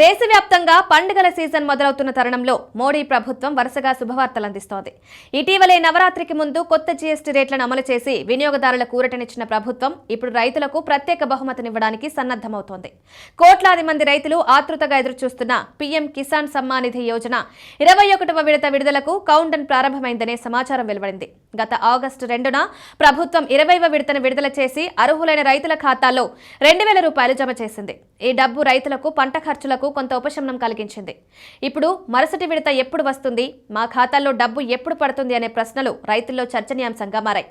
దేశవ్యాప్తంగా పండుగల సీజన్ మొదలవుతున్న తరుణంలో మోడీ ప్రభుత్వం వరుసగా శుభవార్తలు అందిస్తోంది. ఇటీవలే నవరాత్రికి ముందు కొత్త జీఎస్టీ రేట్లను అమలు చేసి వినియోగదారులకు ఊరటనిచ్చిన ప్రభుత్వం ఇప్పుడు రైతులకు ప్రత్యేక బహుమతినివ్వడానికి సన్నద్దమవుతోంది. కోట్లాది మంది రైతులు ఆతృతగా ఎదురుచూస్తున్న పీఎం కిసాన్ సమ్మాన్ నిధి యోజన 21వ విడత విడుదలకు కౌంటౌన్ ప్రారంభమైందనే సమాచారం వెలువడింది. గత ఆగస్టు 2న ప్రభుత్వం 20వ విడతను విడుదల చేసి అర్హులైన రైతుల ఖాతాల్లో 2,000 రూపాయలు జమ చేసింది. ఈ డబ్బు రైతులకు పంట ఖర్చులకు కొంత ఉపశమనం కలిగించింది. ఇప్పుడు మరుసటి విడత ఎప్పుడు వస్తుంది, మా ఖాతాల్లో డబ్బు ఎప్పుడు పడుతుంది అనే ప్రశ్నలు రైతుల్లో చర్చనీయాంశంగా మారాయి.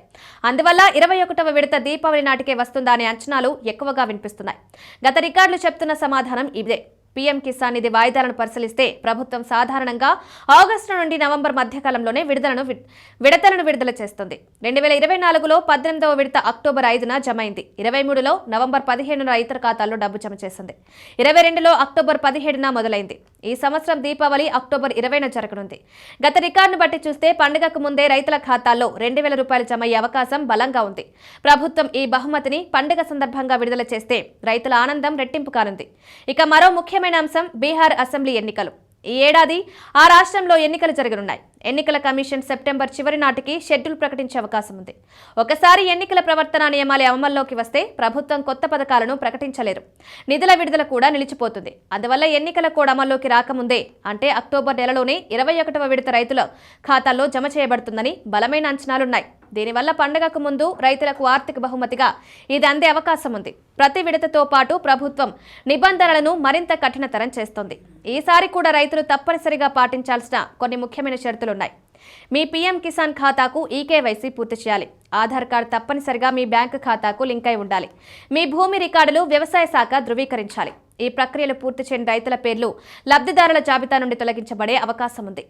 అందువల్ల 21వ విడత దీపావళి నాటికే వస్తుందా అనే అంచనాలు ఎక్కువగా వినిపిస్తున్నాయి. గత రికార్డులు చెప్తున్న సమాధానం ఇదే. పీఎం కిసాన్ నిధి వాయిదాలను పరిశీలిస్తే ప్రభుత్వం సాధారణంగా ఆగస్టు నుండి నవంబర్ మధ్యకాలంలోనే విడతలను విడుదల చేస్తుంది. 2024లో 18వ విడత అక్టోబర్ 5న జమ అయింది. 23లో నవంబర్ 15న రైతుల ఖాతాల్లో డబ్బు జమ చేసింది. 22లో అక్టోబర్ 17న మొదలైంది. ఈ సంవత్సరం దీపావళి అక్టోబర్ 20న జరగనుంది. గత రికార్డును బట్టి చూస్తే పండుగకు ముందే రైతుల ఖాతాల్లో 2,000 రూపాయలు జమ అయ్యే అవకాశం బలంగా ఉంది. ప్రభుత్వం ఈ బహుమతిని పండుగ సందర్భంగా విడుదల చేస్తే రైతుల ఆనందం రెట్టింపు కానుంది. ఇక మరో ముఖ్యమైన అంశం బీహార్ అసెంబ్లీ ఎన్నికలు. ఈ ఏడాది ఆ రాష్ట్రంలో ఎన్నికలు జరగనున్నాయి. ఎన్నికల కమిషన్ సెప్టెంబర్ చివరి నాటికి షెడ్యూల్ ప్రకటించే అవకాశం ఉంది. ఒకసారి ఎన్నికల ప్రవర్తన నియమాలు అమల్లోకి వస్తే ప్రభుత్వం కొత్త పథకాలను ప్రకటించలేరు. నిధుల విడుదల కూడా నిలిచిపోతుంది. అందువల్ల ఎన్నికల కోడ్ అమల్లోకి రాకముందే అంటే అక్టోబర్ నెలలోనే 21వ విడత రైతుల ఖాతాల్లో జమ చేయబడుతుందని బలమైన అంచనాలున్నాయి. దీనివల్ల పండుగకు ముందు రైతులకు ఆర్థిక బహుమతిగా ఇది అందే అవకాశం ఉంది. ప్రతి విడతతో పాటు ప్రభుత్వం నిబంధనలను మరింత కఠినతరం చేస్తోంది. ఈసారి కూడా రైతులు తప్పనిసరిగా పాటించాల్సిన కొన్ని ముఖ్యమైన షరతులున్నాయి. మీ పీఎం కిసాన్ ఖాతాకు ఈకేవైసీ పూర్తి చేయాలి. ఆధార్ కార్డు తప్పనిసరిగా మీ బ్యాంకు ఖాతాకు లింక్ అయి ఉండాలి. మీ భూమి రికార్డులు వ్యవసాయ శాఖ ధృవీకరించాలి. ఈ ప్రక్రియలు పూర్తి చేయని రైతుల పేర్లు లబ్ధిదారుల జాబితా నుండి తొలగించబడే అవకాశం ఉంది.